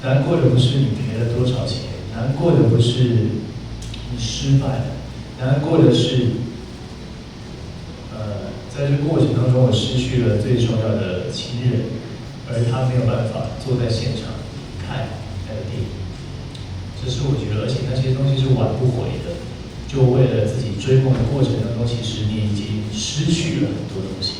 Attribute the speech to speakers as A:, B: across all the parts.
A: 难过的不是你赔了多少钱，难过的不是你失败了，难过的是，在这过程当中我失去了最重要的亲人，而他没有办法坐在现场看那个电影。这是我觉得，而且那些东西是挽不回的。就为了自己追梦的过程当中，其实你已经失去了很多东西。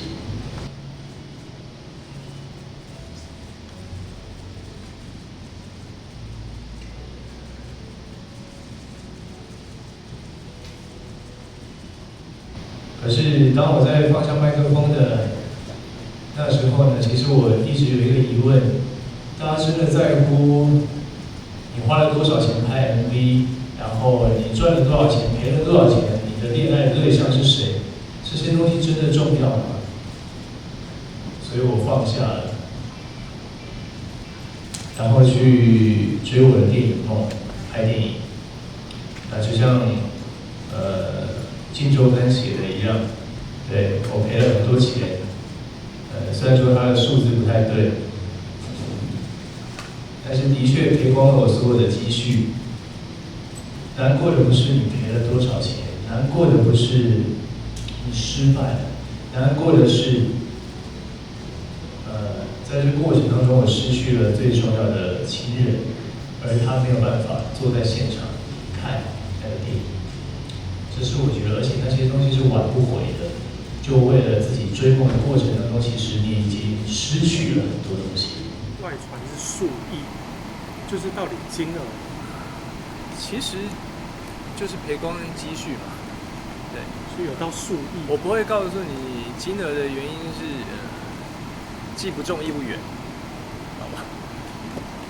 A: 可是当我在放下麦克风的那时候呢，其实我一直有一个疑问：大家真的在乎你花了多少钱拍 MV， 然后你赚了多少钱，赔了多少钱，你的恋爱对象是谁？这些东西真的重要吗？所以我放下了，然后去追我的电影梦，拍电影。那就像《镜周刊》写的一样，对我赔了很多钱，虽然说它的数字不太对，但是的确赔光了我所有的积蓄。难过的不是你赔了多少钱，难过的不是你失败了，难过的是，在这过程当中我失去了最重要的亲人，而他没有办法坐在现场看那个电影。这是我觉得，而且那些东西是挽不回的。就为了自己追梦的过程当中，其实你已经失去了很多东西。
B: 外传是数亿，就是到底金额，
C: 其实就是赔光积蓄嘛。对，
B: 是有到数亿。
C: 我不会告诉你金额的原因是，既不重亦不远，好吧？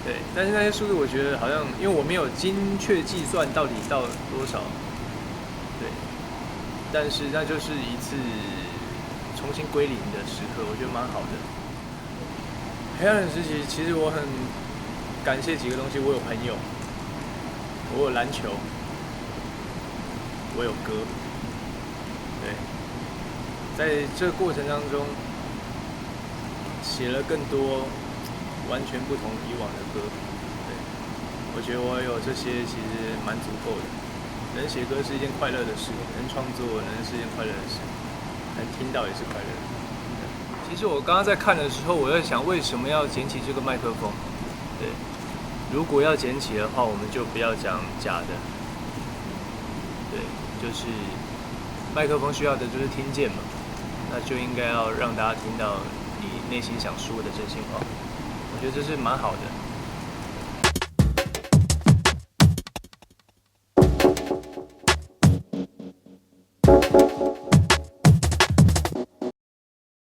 C: 对，但是那些数字我觉得好像，因为我没有精确计算到底到多少，对，但是那就是一次重新归零的时刻，我觉得蛮好的。黑暗时期，其实我很感谢几个东西，我有朋友，我有篮球，我有歌，对，在这个过程当中，写了更多完全不同以往的歌，对，我觉得我有这些其实蛮足够的。能写歌是一件快乐的事，能创作能是一件快乐的事，能听到也是快乐的。其实我刚刚在看的时候，我在想为什么要捡起这个麦克风？对，如果要捡起的话，我们就不要讲假的。对，就是麦克风需要的就是听见嘛，那就应该要让大家听到你内心想说的真心话。我觉得这是蛮好的。